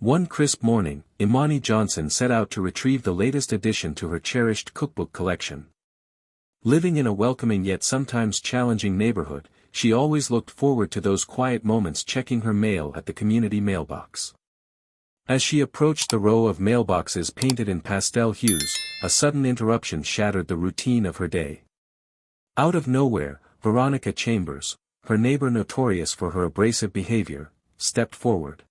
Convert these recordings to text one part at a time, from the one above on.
One crisp morning, Imani Johnson set out to retrieve the latest addition to her cherished cookbook collection. Living in a welcoming yet sometimes challenging neighborhood, she always looked forward to those quiet moments checking her mail at the community mailbox. As she approached the row of mailboxes painted in pastel hues, a sudden interruption shattered the routine of her day. Out of nowhere, Veronica Chambers, her neighbor notorious for her abrasive behavior, stepped forward.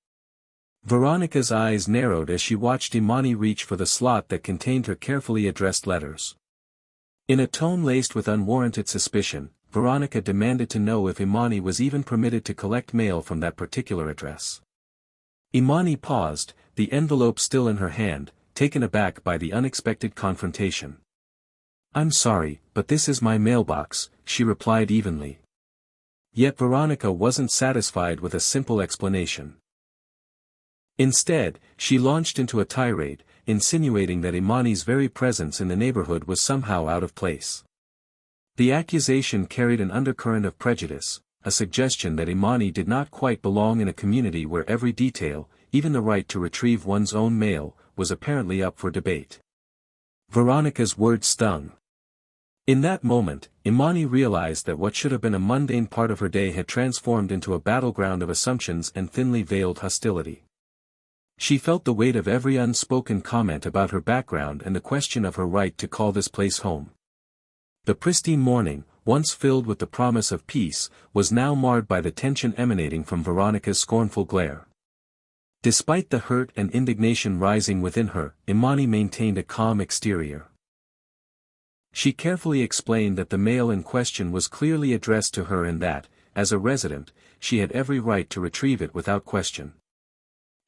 Veronica's eyes narrowed as she watched Imani reach for the slot that contained her carefully addressed letters. In a tone laced with unwarranted suspicion, Veronica demanded to know if Imani was even permitted to collect mail from that particular address. Imani paused, the envelope still in her hand, taken aback by the unexpected confrontation. "I'm sorry, but this is my mailbox," she replied evenly. Yet Veronica wasn't satisfied with a simple explanation. Instead, she launched into a tirade, insinuating that Imani's very presence in the neighborhood was somehow out of place. The accusation carried an undercurrent of prejudice, a suggestion that Imani did not quite belong in a community where every detail, even the right to retrieve one's own mail, was apparently up for debate. Veronica's words stung. In that moment, Imani realized that what should have been a mundane part of her day had transformed into a battleground of assumptions and thinly veiled hostility. She felt the weight of every unspoken comment about her background and the question of her right to call this place home. The pristine morning, once filled with the promise of peace, was now marred by the tension emanating from Veronica's scornful glare. Despite the hurt and indignation rising within her, Imani maintained a calm exterior. She carefully explained that the mail in question was clearly addressed to her and that, as a resident, she had every right to retrieve it without question.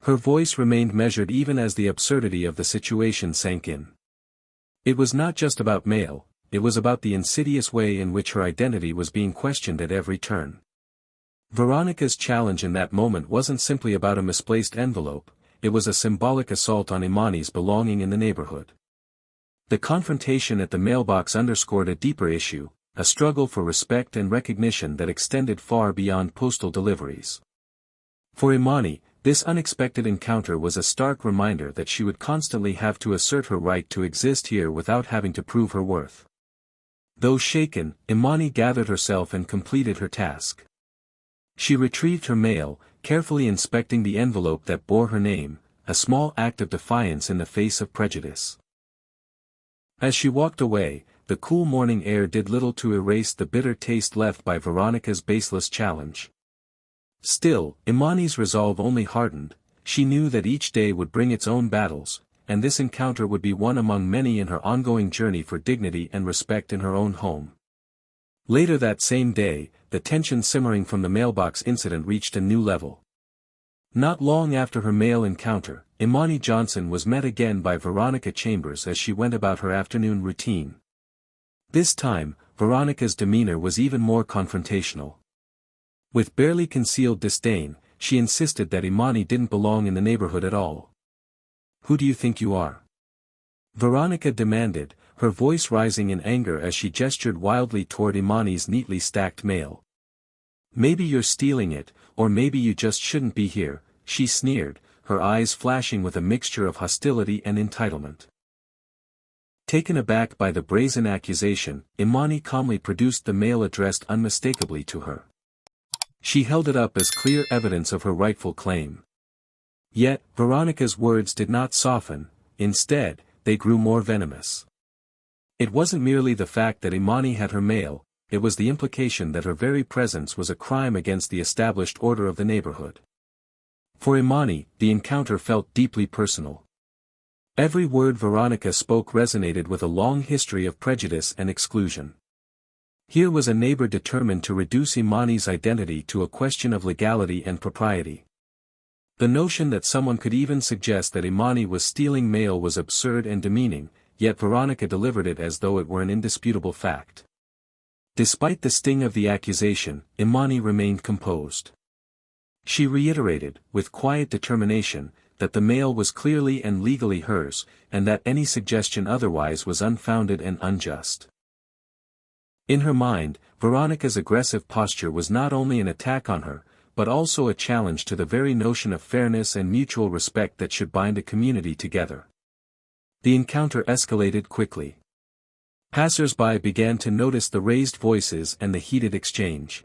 Her voice remained measured even as the absurdity of the situation sank in. It was not just about mail, it was about the insidious way in which her identity was being questioned at every turn. Veronica's challenge in that moment wasn't simply about a misplaced envelope, it was a symbolic assault on Imani's belonging in the neighborhood. The confrontation at the mailbox underscored a deeper issue, a struggle for respect and recognition that extended far beyond postal deliveries. For Imani, this unexpected encounter was a stark reminder that she would constantly have to assert her right to exist here without having to prove her worth. Though shaken, Imani gathered herself and completed her task. She retrieved her mail, carefully inspecting the envelope that bore her name, a small act of defiance in the face of prejudice. As she walked away, the cool morning air did little to erase the bitter taste left by Veronica's baseless challenge. Still, Imani's resolve only hardened. She knew that each day would bring its own battles, and this encounter would be one among many in her ongoing journey for dignity and respect in her own home. Later that same day, the tension simmering from the mailbox incident reached a new level. Not long after her mail encounter, Imani Johnson was met again by Veronica Chambers as she went about her afternoon routine. This time, Veronica's demeanor was even more confrontational. With barely concealed disdain, she insisted that Imani didn't belong in the neighborhood at all. "Who do you think you are?" Veronica demanded, her voice rising in anger as she gestured wildly toward Imani's neatly stacked mail. "Maybe you're stealing it, or maybe you just shouldn't be here," she sneered, her eyes flashing with a mixture of hostility and entitlement. Taken aback by the brazen accusation, Imani calmly produced the mail addressed unmistakably to her. She held it up as clear evidence of her rightful claim. Yet, Veronica's words did not soften, instead, they grew more venomous. It wasn't merely the fact that Imani had her mail, it was the implication that her very presence was a crime against the established order of the neighborhood. For Imani, the encounter felt deeply personal. Every word Veronica spoke resonated with a long history of prejudice and exclusion. Here was a neighbor determined to reduce Imani's identity to a question of legality and propriety. The notion that someone could even suggest that Imani was stealing mail was absurd and demeaning, yet Veronica delivered it as though it were an indisputable fact. Despite the sting of the accusation, Imani remained composed. She reiterated, with quiet determination, that the mail was clearly and legally hers, and that any suggestion otherwise was unfounded and unjust. In her mind, Veronica's aggressive posture was not only an attack on her, but also a challenge to the very notion of fairness and mutual respect that should bind a community together. The encounter escalated quickly. Passers-by began to notice the raised voices and the heated exchange.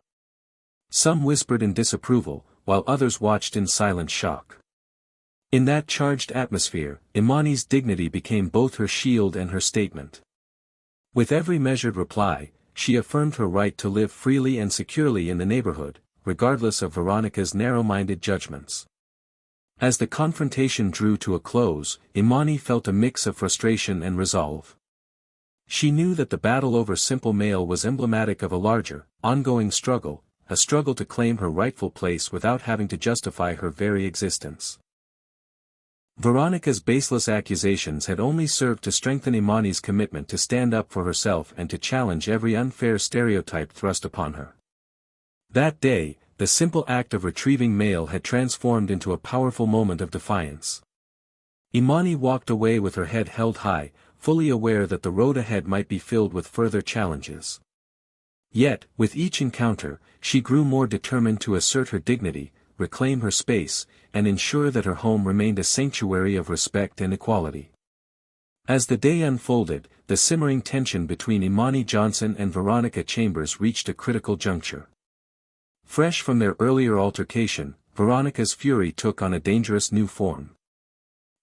Some whispered in disapproval, while others watched in silent shock. In that charged atmosphere, Imani's dignity became both her shield and her statement. With every measured reply, she affirmed her right to live freely and securely in the neighborhood, regardless of Veronica's narrow-minded judgments. As the confrontation drew to a close, Imani felt a mix of frustration and resolve. She knew that the battle over Simple Mail was emblematic of a larger, ongoing struggle, a struggle to claim her rightful place without having to justify her very existence. Veronica's baseless accusations had only served to strengthen Imani's commitment to stand up for herself and to challenge every unfair stereotype thrust upon her. That day, the simple act of retrieving mail had transformed into a powerful moment of defiance. Imani walked away with her head held high, fully aware that the road ahead might be filled with further challenges. Yet, with each encounter, she grew more determined to assert her dignity, reclaim her space, and ensure that her home remained a sanctuary of respect and equality. As the day unfolded, the simmering tension between Imani Johnson and Veronica Chambers reached a critical juncture. Fresh from their earlier altercation, Veronica's fury took on a dangerous new form.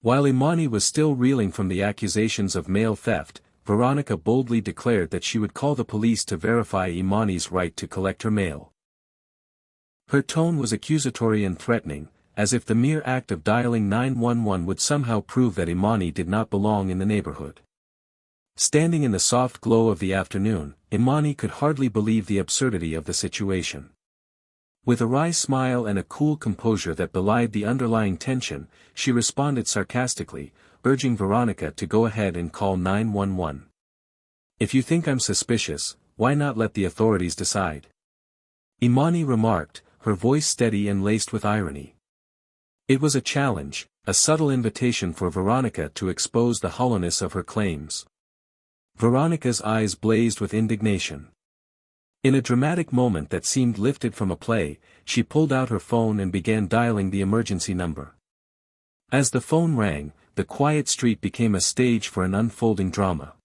While Imani was still reeling from the accusations of mail theft, Veronica boldly declared that she would call the police to verify Imani's right to collect her mail. Her tone was accusatory and threatening, as if the mere act of dialing 911 would somehow prove that Imani did not belong in the neighborhood. Standing in the soft glow of the afternoon, Imani could hardly believe the absurdity of the situation. With a wry smile and a cool composure that belied the underlying tension, she responded sarcastically, urging Veronica to go ahead and call 911. "If you think I'm suspicious, why not let the authorities decide?" Imani remarked, her voice steady and laced with irony. It was a challenge, a subtle invitation for Veronica to expose the hollowness of her claims. Veronica's eyes blazed with indignation. In a dramatic moment that seemed lifted from a play, she pulled out her phone and began dialing the emergency number. As the phone rang, the quiet street became a stage for an unfolding drama.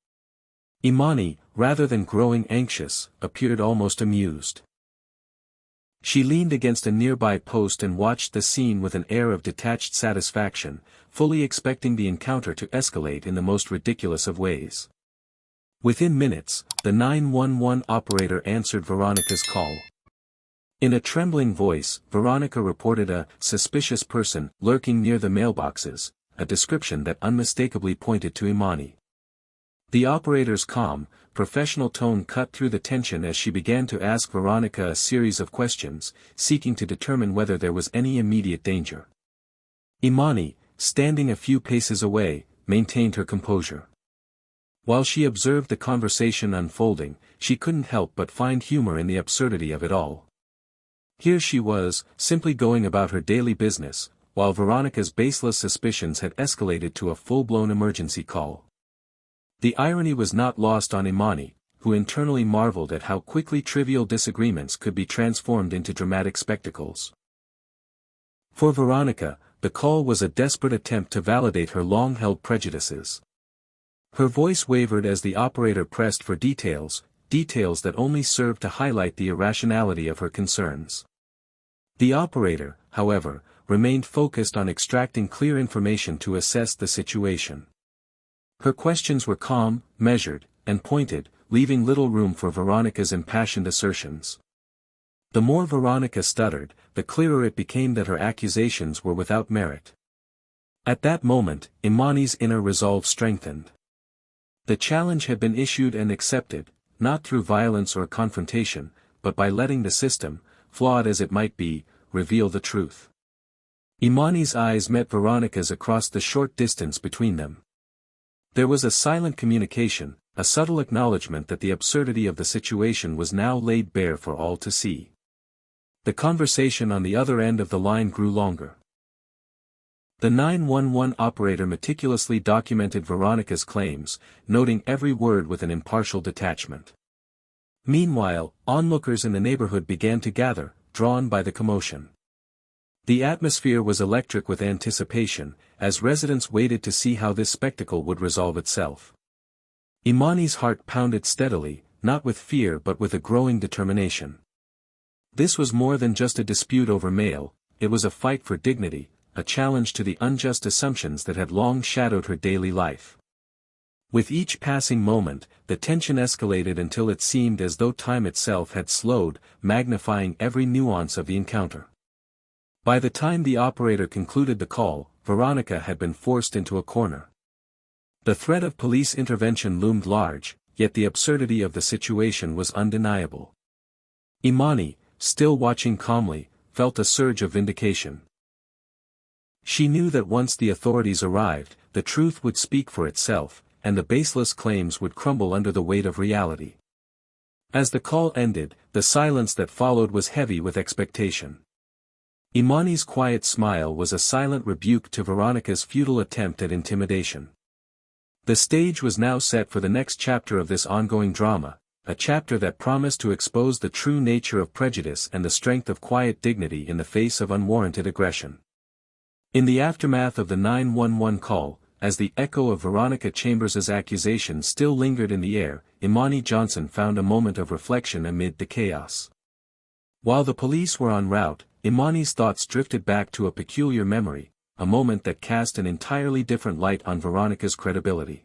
Imani, rather than growing anxious, appeared almost amused. She leaned against a nearby post and watched the scene with an air of detached satisfaction, fully expecting the encounter to escalate in the most ridiculous of ways. Within minutes, the 911 operator answered Veronica's call. In a trembling voice, Veronica reported a suspicious person lurking near the mailboxes, a description that unmistakably pointed to Imani. The operator's calm, professional tone cut through the tension as she began to ask Veronica a series of questions, seeking to determine whether there was any immediate danger. Imani, standing a few paces away, maintained her composure. While she observed the conversation unfolding, she couldn't help but find humor in the absurdity of it all. Here she was, simply going about her daily business, while Veronica's baseless suspicions had escalated to a full-blown emergency call. The irony was not lost on Imani, who internally marveled at how quickly trivial disagreements could be transformed into dramatic spectacles. For Veronica, the call was a desperate attempt to validate her long-held prejudices. Her voice wavered as the operator pressed for details that only served to highlight the irrationality of her concerns. The operator, however, remained focused on extracting clear information to assess the situation. Her questions were calm, measured, and pointed, leaving little room for Veronica's impassioned assertions. The more Veronica stuttered, the clearer it became that her accusations were without merit. At that moment, Imani's inner resolve strengthened. The challenge had been issued and accepted, not through violence or confrontation, but by letting the system, flawed as it might be, reveal the truth. Imani's eyes met Veronica's across the short distance between them. There was a silent communication, a subtle acknowledgement that the absurdity of the situation was now laid bare for all to see. The conversation on the other end of the line grew longer. The 911 operator meticulously documented Veronica's claims, noting every word with an impartial detachment. Meanwhile, onlookers in the neighborhood began to gather, drawn by the commotion. The atmosphere was electric with anticipation, as residents waited to see how this spectacle would resolve itself. Imani's heart pounded steadily, not with fear but with a growing determination. This was more than just a dispute over mail, it was a fight for dignity, a challenge to the unjust assumptions that had long shadowed her daily life. With each passing moment, the tension escalated until it seemed as though time itself had slowed, magnifying every nuance of the encounter. By the time the operator concluded the call, Veronica had been forced into a corner. The threat of police intervention loomed large, yet the absurdity of the situation was undeniable. Imani, still watching calmly, felt a surge of vindication. She knew that once the authorities arrived, the truth would speak for itself, and the baseless claims would crumble under the weight of reality. As the call ended, the silence that followed was heavy with expectation. Imani's quiet smile was a silent rebuke to Veronica's futile attempt at intimidation. The stage was now set for the next chapter of this ongoing drama, a chapter that promised to expose the true nature of prejudice and the strength of quiet dignity in the face of unwarranted aggression. In the aftermath of the 911 call, as the echo of Veronica Chambers's accusation still lingered in the air, Imani Johnson found a moment of reflection amid the chaos. While the police were en route, Imani's thoughts drifted back to a peculiar memory, a moment that cast an entirely different light on Veronica's credibility.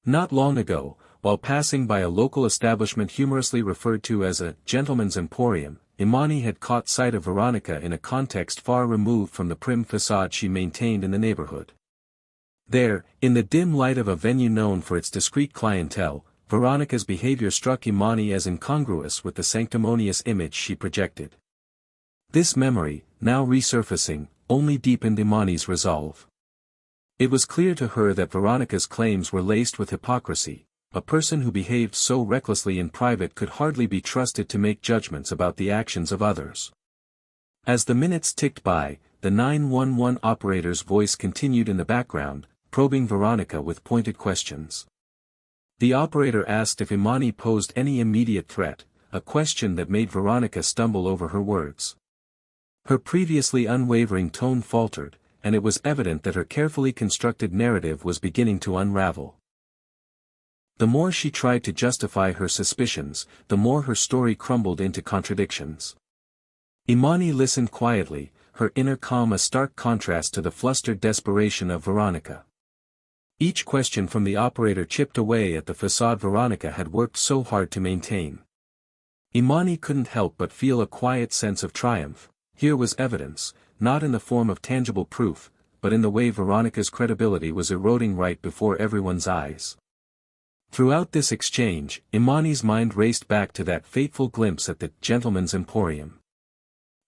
Not long ago, while passing by a local establishment humorously referred to as a gentleman's emporium, Imani had caught sight of Veronica in a context far removed from the prim facade she maintained in the neighborhood. There, in the dim light of a venue known for its discreet clientele, Veronica's behavior struck Imani as incongruous with the sanctimonious image she projected. This memory, now resurfacing, only deepened Imani's resolve. It was clear to her that Veronica's claims were laced with hypocrisy. A person who behaved so recklessly in private could hardly be trusted to make judgments about the actions of others. As the minutes ticked by, the 911 operator's voice continued in the background, probing Veronica with pointed questions. The operator asked if Imani posed any immediate threat, a question that made Veronica stumble over her words. Her previously unwavering tone faltered, and it was evident that her carefully constructed narrative was beginning to unravel. The more she tried to justify her suspicions, the more her story crumbled into contradictions. Imani listened quietly, her inner calm a stark contrast to the flustered desperation of Veronica. Each question from the operator chipped away at the facade Veronica had worked so hard to maintain. Imani couldn't help but feel a quiet sense of triumph. Here was evidence, not in the form of tangible proof, but in the way Veronica's credibility was eroding right before everyone's eyes. Throughout this exchange, Imani's mind raced back to that fateful glimpse at the gentleman's emporium.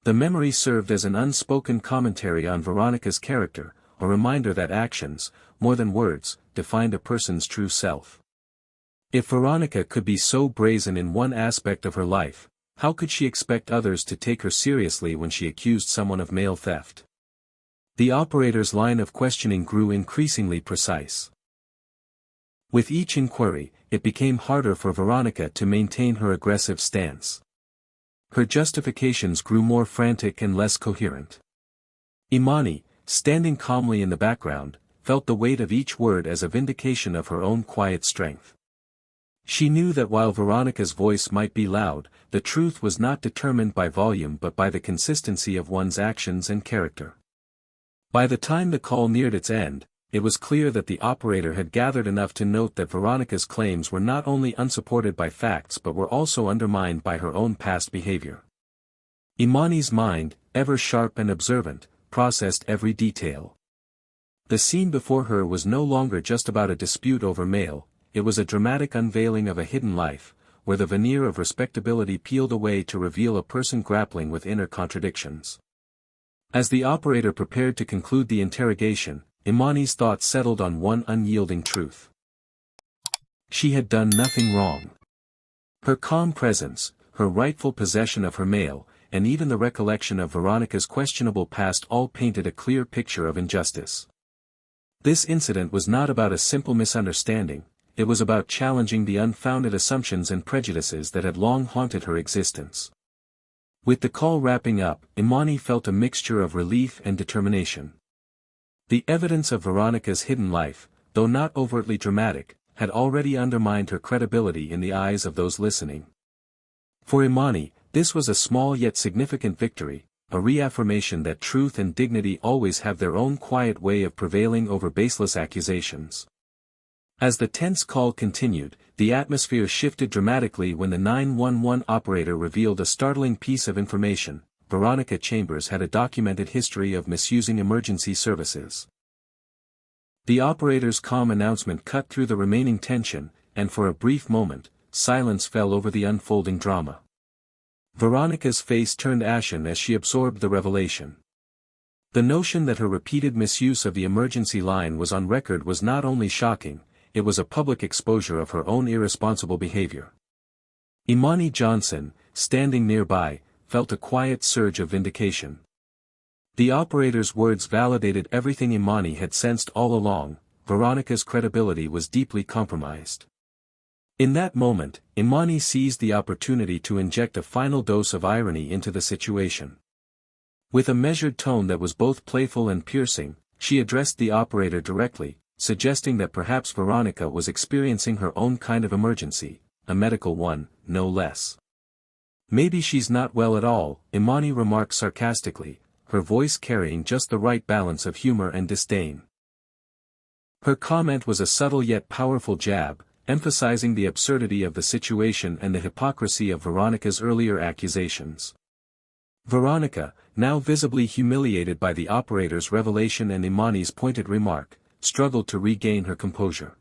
The memory served as an unspoken commentary on Veronica's character, a reminder that actions, more than words, defined a person's true self. If Veronica could be so brazen in one aspect of her life, how could she expect others to take her seriously when she accused someone of mail theft? The operator's line of questioning grew increasingly precise. With each inquiry, it became harder for Veronica to maintain her aggressive stance. Her justifications grew more frantic and less coherent. Imani, standing calmly in the background, felt the weight of each word as a vindication of her own quiet strength. She knew that while Veronica's voice might be loud, the truth was not determined by volume but by the consistency of one's actions and character. By the time the call neared its end, it was clear that the operator had gathered enough to note that Veronica's claims were not only unsupported by facts but were also undermined by her own past behavior. Imani's mind, ever sharp and observant, processed every detail. The scene before her was no longer just about a dispute over mail. It was a dramatic unveiling of a hidden life, where the veneer of respectability peeled away to reveal a person grappling with inner contradictions. As the operator prepared to conclude the interrogation, Imani's thoughts settled on one unyielding truth. She had done nothing wrong. Her calm presence, her rightful possession of her mail, and even the recollection of Veronica's questionable past all painted a clear picture of injustice. This incident was not about a simple misunderstanding. It was about challenging the unfounded assumptions and prejudices that had long haunted her existence. With the call wrapping up, Imani felt a mixture of relief and determination. The evidence of Veronica's hidden life, though not overtly dramatic, had already undermined her credibility in the eyes of those listening. For Imani, this was a small yet significant victory, a reaffirmation that truth and dignity always have their own quiet way of prevailing over baseless accusations. As the tense call continued, the atmosphere shifted dramatically when the 911 operator revealed a startling piece of information: Veronica Chambers had a documented history of misusing emergency services. The operator's calm announcement cut through the remaining tension, and for a brief moment, silence fell over the unfolding drama. Veronica's face turned ashen as she absorbed the revelation. The notion that her repeated misuse of the emergency line was on record was not only shocking, it was a public exposure of her own irresponsible behavior. Imani Johnson, standing nearby, felt a quiet surge of vindication. The operator's words validated everything Imani had sensed all along: Veronica's credibility was deeply compromised. In that moment, Imani seized the opportunity to inject a final dose of irony into the situation. With a measured tone that was both playful and piercing, she addressed the operator directly, suggesting that perhaps Veronica was experiencing her own kind of emergency, a medical one, no less. "Maybe she's not well at all," Imani remarked sarcastically, her voice carrying just the right balance of humor and disdain. Her comment was a subtle yet powerful jab, emphasizing the absurdity of the situation and the hypocrisy of Veronica's earlier accusations. Veronica, now visibly humiliated by the operator's revelation and Imani's pointed remark, struggled to regain her composure.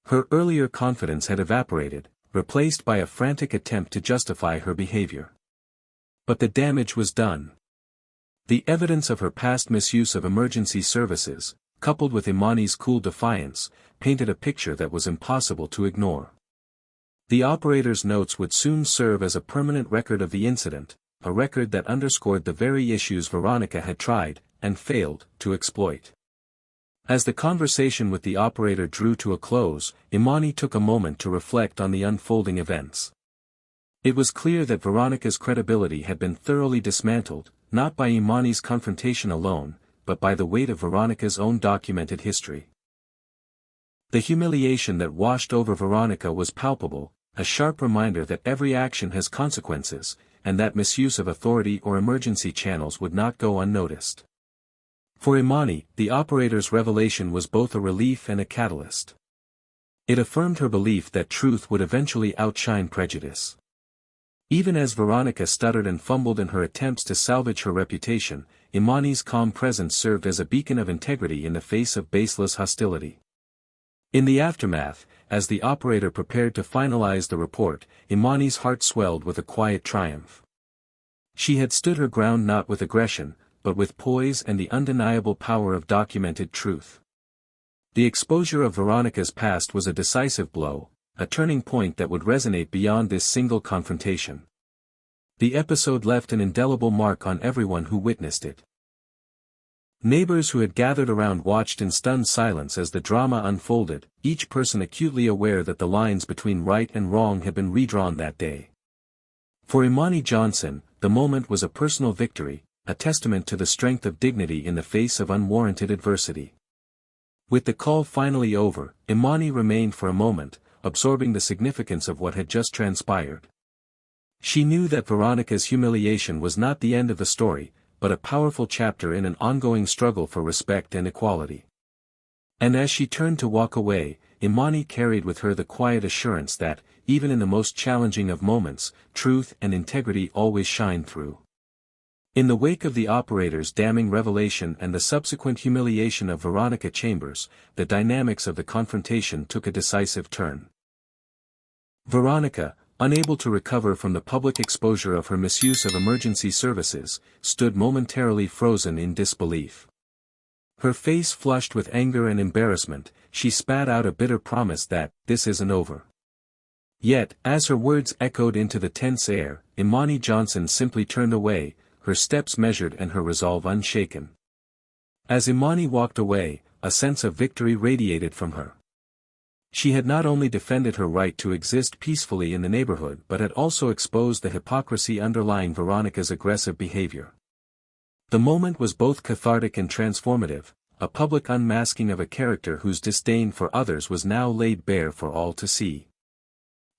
Her earlier confidence had evaporated, replaced by a frantic attempt to justify her behavior. But the damage was done. The evidence of her past misuse of emergency services, coupled with Imani's cool defiance, painted a picture that was impossible to ignore. The operator's notes would soon serve as a permanent record of the incident, a record that underscored the very issues Veronica had tried, and failed, to exploit. As the conversation with the operator drew to a close, Imani took a moment to reflect on the unfolding events. It was clear that Veronica's credibility had been thoroughly dismantled, not by Imani's confrontation alone, but by the weight of Veronica's own documented history. The humiliation that washed over Veronica was palpable, a sharp reminder that every action has consequences, and that misuse of authority or emergency channels would not go unnoticed. For Imani, the operator's revelation was both a relief and a catalyst. It affirmed her belief that truth would eventually outshine prejudice. Even as Veronica stuttered and fumbled in her attempts to salvage her reputation, Imani's calm presence served as a beacon of integrity in the face of baseless hostility. In the aftermath, as the operator prepared to finalize the report, Imani's heart swelled with a quiet triumph. She had stood her ground not with aggression, but with poise and the undeniable power of documented truth. The exposure of Veronica's past was a decisive blow, a turning point that would resonate beyond this single confrontation. The episode left an indelible mark on everyone who witnessed it. Neighbors who had gathered around watched in stunned silence as the drama unfolded, each person acutely aware that the lines between right and wrong had been redrawn that day. For Imani Johnson, the moment was a personal victory, a testament to the strength of dignity in the face of unwarranted adversity. With the call finally over, Imani remained for a moment, absorbing the significance of what had just transpired. She knew that Veronica's humiliation was not the end of the story, but a powerful chapter in an ongoing struggle for respect and equality. And as she turned to walk away, Imani carried with her the quiet assurance that, even in the most challenging of moments, truth and integrity always shine through. In the wake of the operator's damning revelation and the subsequent humiliation of Veronica Chambers, the dynamics of the confrontation took a decisive turn. Veronica, unable to recover from the public exposure of her misuse of emergency services, stood momentarily frozen in disbelief. Her face flushed with anger and embarrassment, she spat out a bitter promise that, "This isn't over." Yet, as her words echoed into the tense air, Imani Johnson simply turned away, her steps measured and her resolve unshaken. As Imani walked away, a sense of victory radiated from her. She had not only defended her right to exist peacefully in the neighborhood but had also exposed the hypocrisy underlying Veronica's aggressive behavior. The moment was both cathartic and transformative, a public unmasking of a character whose disdain for others was now laid bare for all to see.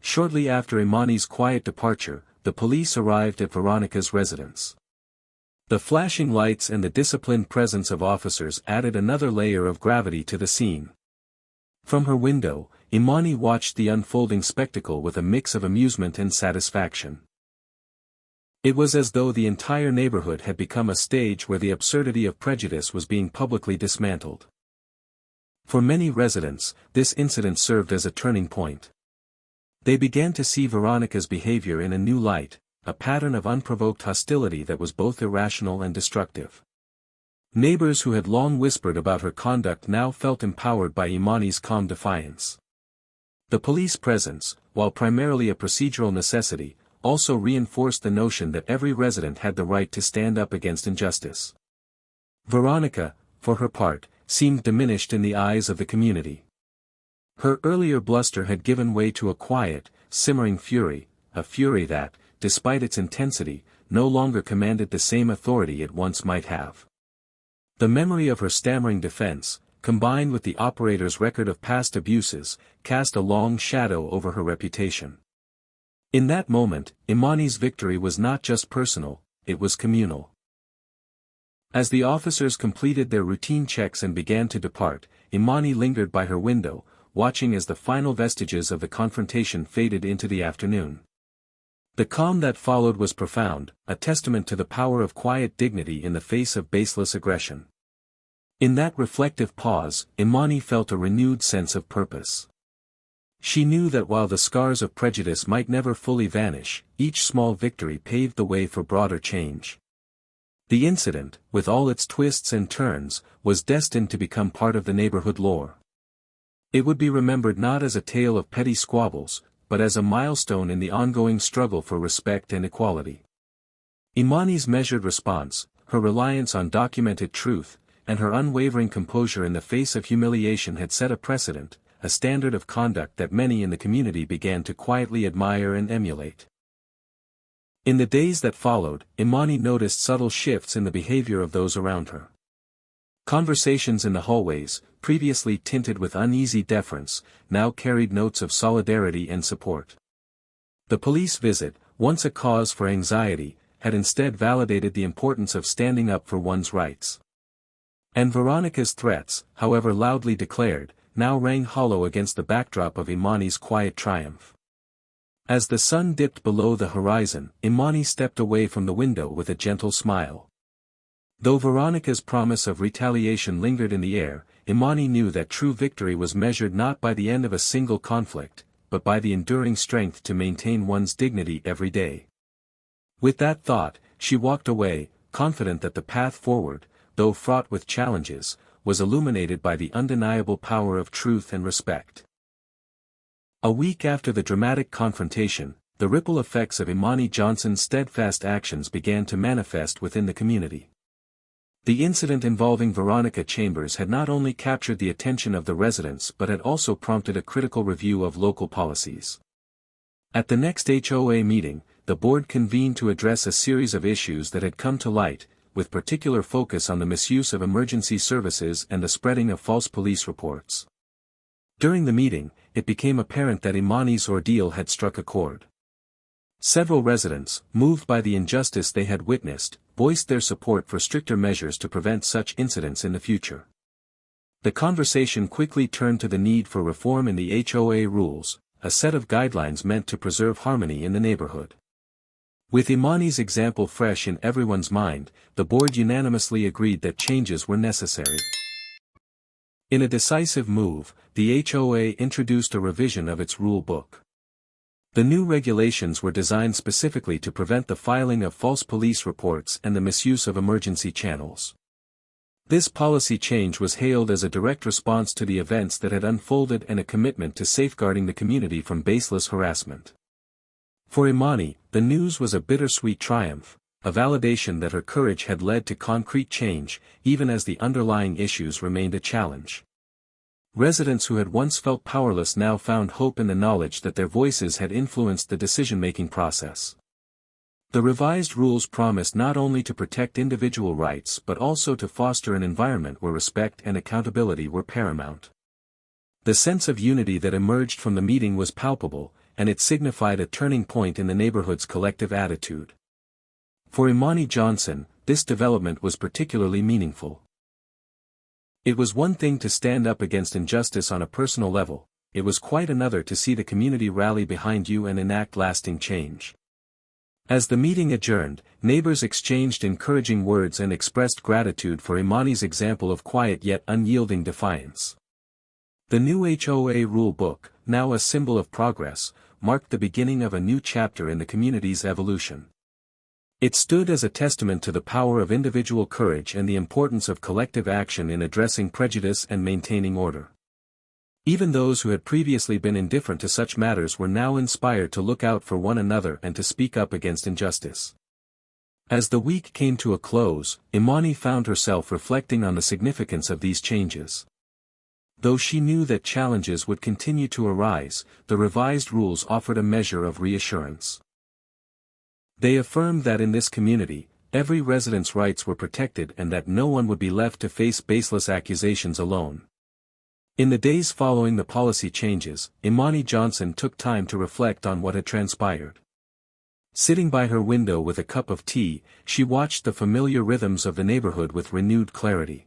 Shortly after Imani's quiet departure, the police arrived at Veronica's residence. The flashing lights and the disciplined presence of officers added another layer of gravity to the scene. From her window, Imani watched the unfolding spectacle with a mix of amusement and satisfaction. It was as though the entire neighborhood had become a stage where the absurdity of prejudice was being publicly dismantled. For many residents, this incident served as a turning point. They began to see Veronica's behavior in a new light, a pattern of unprovoked hostility that was both irrational and destructive. Neighbors who had long whispered about her conduct now felt empowered by Imani's calm defiance. The police presence, while primarily a procedural necessity, also reinforced the notion that every resident had the right to stand up against injustice. Veronica, for her part, seemed diminished in the eyes of the community. Her earlier bluster had given way to a quiet, simmering fury, a fury that, despite its intensity, no longer commanded the same authority it once might have. The memory of her stammering defense, combined with the operator's record of past abuses, cast a long shadow over her reputation. In that moment, Imani's victory was not just personal, it was communal. As the officers completed their routine checks and began to depart, Imani lingered by her window, watching as the final vestiges of the confrontation faded into the afternoon. The calm that followed was profound, a testament to the power of quiet dignity in the face of baseless aggression. In that reflective pause, Imani felt a renewed sense of purpose. She knew that while the scars of prejudice might never fully vanish, each small victory paved the way for broader change. The incident, with all its twists and turns, was destined to become part of the neighborhood lore. It would be remembered not as a tale of petty squabbles, but as a milestone in the ongoing struggle for respect and equality. Imani's measured response, her reliance on documented truth, and her unwavering composure in the face of humiliation had set a precedent, a standard of conduct that many in the community began to quietly admire and emulate. In the days that followed, Imani noticed subtle shifts in the behavior of those around her. Conversations in the hallways, previously tinted with uneasy deference, now carried notes of solidarity and support. The police visit, once a cause for anxiety, had instead validated the importance of standing up for one's rights. And Veronica's threats, however loudly declared, now rang hollow against the backdrop of Imani's quiet triumph. As the sun dipped below the horizon, Imani stepped away from the window with a gentle smile. Though Veronica's promise of retaliation lingered in the air, Imani knew that true victory was measured not by the end of a single conflict, but by the enduring strength to maintain one's dignity every day. With that thought, she walked away, confident that the path forward, though fraught with challenges, was illuminated by the undeniable power of truth and respect. A week after the dramatic confrontation, the ripple effects of Imani Johnson's steadfast actions began to manifest within the community. The incident involving Veronica Chambers had not only captured the attention of the residents but had also prompted a critical review of local policies. At the next HOA meeting, the board convened to address a series of issues that had come to light, with particular focus on the misuse of emergency services and the spreading of false police reports. During the meeting, it became apparent that Imani's ordeal had struck a chord. Several residents, moved by the injustice they had witnessed, voiced their support for stricter measures to prevent such incidents in the future. The conversation quickly turned to the need for reform in the HOA rules, a set of guidelines meant to preserve harmony in the neighborhood. With Imani's example fresh in everyone's mind, the board unanimously agreed that changes were necessary. In a decisive move, the HOA introduced a revision of its rule book. The new regulations were designed specifically to prevent the filing of false police reports and the misuse of emergency channels. This policy change was hailed as a direct response to the events that had unfolded and a commitment to safeguarding the community from baseless harassment. For Imani, the news was a bittersweet triumph, a validation that her courage had led to concrete change, even as the underlying issues remained a challenge. Residents who had once felt powerless now found hope in the knowledge that their voices had influenced the decision-making process. The revised rules promised not only to protect individual rights but also to foster an environment where respect and accountability were paramount. The sense of unity that emerged from the meeting was palpable, and it signified a turning point in the neighborhood's collective attitude. For Imani Johnson, this development was particularly meaningful. It was one thing to stand up against injustice on a personal level, it was quite another to see the community rally behind you and enact lasting change. As the meeting adjourned, neighbors exchanged encouraging words and expressed gratitude for Imani's example of quiet yet unyielding defiance. The new HOA rule book, now a symbol of progress, marked the beginning of a new chapter in the community's evolution. It stood as a testament to the power of individual courage and the importance of collective action in addressing prejudice and maintaining order. Even those who had previously been indifferent to such matters were now inspired to look out for one another and to speak up against injustice. As the week came to a close, Imani found herself reflecting on the significance of these changes. Though she knew that challenges would continue to arise, the revised rules offered a measure of reassurance. They affirmed that in this community, every resident's rights were protected and that no one would be left to face baseless accusations alone. In the days following the policy changes, Imani Johnson took time to reflect on what had transpired. Sitting by her window with a cup of tea, she watched the familiar rhythms of the neighborhood with renewed clarity.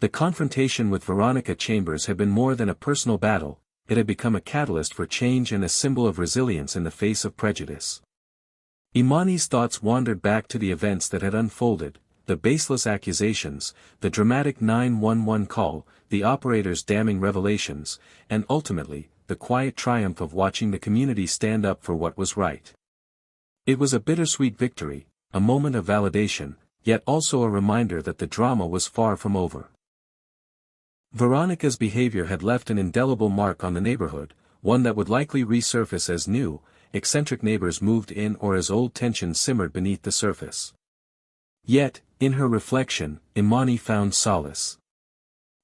The confrontation with Veronica Chambers had been more than a personal battle, it had become a catalyst for change and a symbol of resilience in the face of prejudice. Imani's thoughts wandered back to the events that had unfolded, the baseless accusations, the dramatic 911 call, the operator's damning revelations, and ultimately, the quiet triumph of watching the community stand up for what was right. It was a bittersweet victory, a moment of validation, yet also a reminder that the drama was far from over. Veronica's behavior had left an indelible mark on the neighborhood, one that would likely resurface as new, eccentric neighbors moved in or as old tensions simmered beneath the surface. Yet, in her reflection, Imani found solace.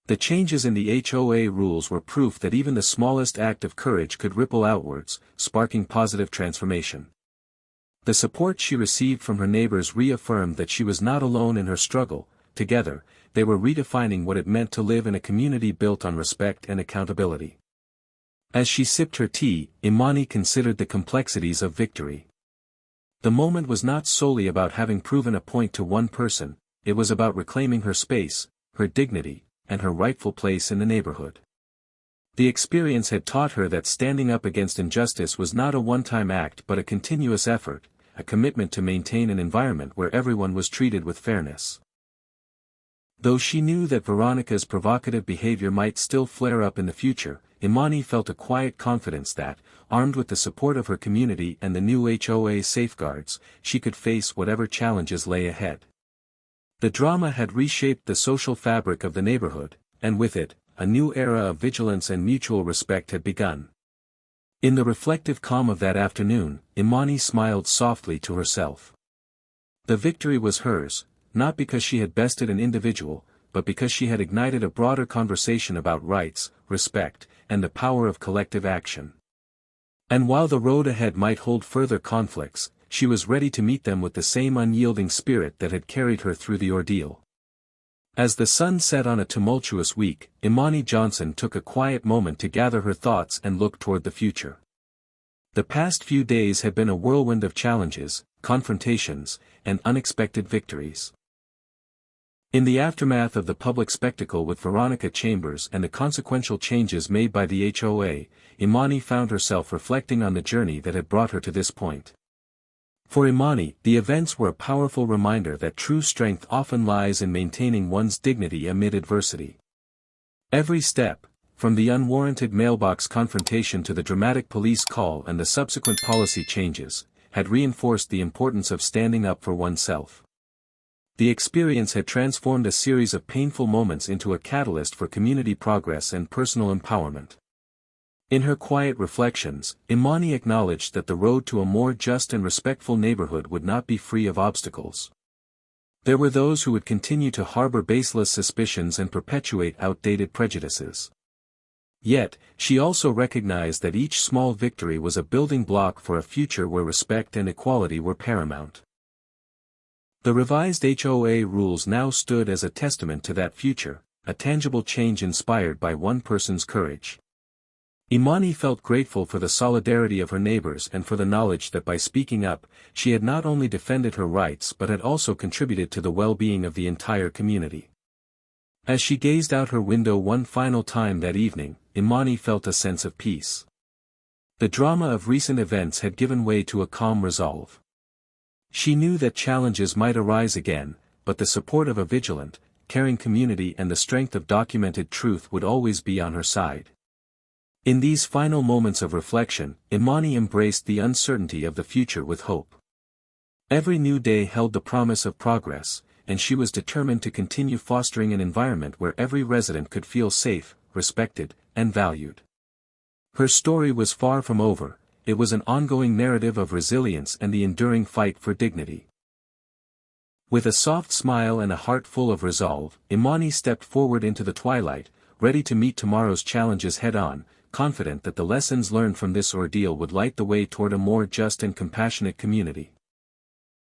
The changes in the HOA rules were proof that even the smallest act of courage could ripple outwards, sparking positive transformation. The support she received from her neighbors reaffirmed that she was not alone in her struggle. Together, they were redefining what it meant to live in a community built on respect and accountability. As she sipped her tea, Imani considered the complexities of victory. The moment was not solely about having proven a point to one person, it was about reclaiming her space, her dignity, and her rightful place in the neighborhood. The experience had taught her that standing up against injustice was not a one-time act but a continuous effort, a commitment to maintain an environment where everyone was treated with fairness. Though she knew that Veronica's provocative behavior might still flare up in the future, Imani felt a quiet confidence that, armed with the support of her community and the new HOA safeguards, she could face whatever challenges lay ahead. The drama had reshaped the social fabric of the neighborhood, and with it, a new era of vigilance and mutual respect had begun. In the reflective calm of that afternoon, Imani smiled softly to herself. The victory was hers, not because she had bested an individual, but because she had ignited a broader conversation about rights, respect, and the power of collective action. And while the road ahead might hold further conflicts, she was ready to meet them with the same unyielding spirit that had carried her through the ordeal. As the sun set on a tumultuous week, Imani Johnson took a quiet moment to gather her thoughts and look toward the future. The past few days had been a whirlwind of challenges, confrontations, and unexpected victories. In the aftermath of the public spectacle with Veronica Chambers and the consequential changes made by the HOA, Imani found herself reflecting on the journey that had brought her to this point. For Imani, the events were a powerful reminder that true strength often lies in maintaining one's dignity amid adversity. Every step, from the unwarranted mailbox confrontation to the dramatic police call and the subsequent policy changes, had reinforced the importance of standing up for oneself. The experience had transformed a series of painful moments into a catalyst for community progress and personal empowerment. In her quiet reflections, Imani acknowledged that the road to a more just and respectful neighborhood would not be free of obstacles. There were those who would continue to harbor baseless suspicions and perpetuate outdated prejudices. Yet, she also recognized that each small victory was a building block for a future where respect and equality were paramount. The revised HOA rules now stood as a testament to that future, a tangible change inspired by one person's courage. Imani felt grateful for the solidarity of her neighbors and for the knowledge that by speaking up, she had not only defended her rights but had also contributed to the well-being of the entire community. As she gazed out her window one final time that evening, Imani felt a sense of peace. The drama of recent events had given way to a calm resolve. She knew that challenges might arise again, but the support of a vigilant, caring community and the strength of documented truth would always be on her side. In these final moments of reflection, Imani embraced the uncertainty of the future with hope. Every new day held the promise of progress, and she was determined to continue fostering an environment where every resident could feel safe, respected, and valued. Her story was far from over, it was an ongoing narrative of resilience and the enduring fight for dignity. With a soft smile and a heart full of resolve, Imani stepped forward into the twilight, ready to meet tomorrow's challenges head-on, confident that the lessons learned from this ordeal would light the way toward a more just and compassionate community.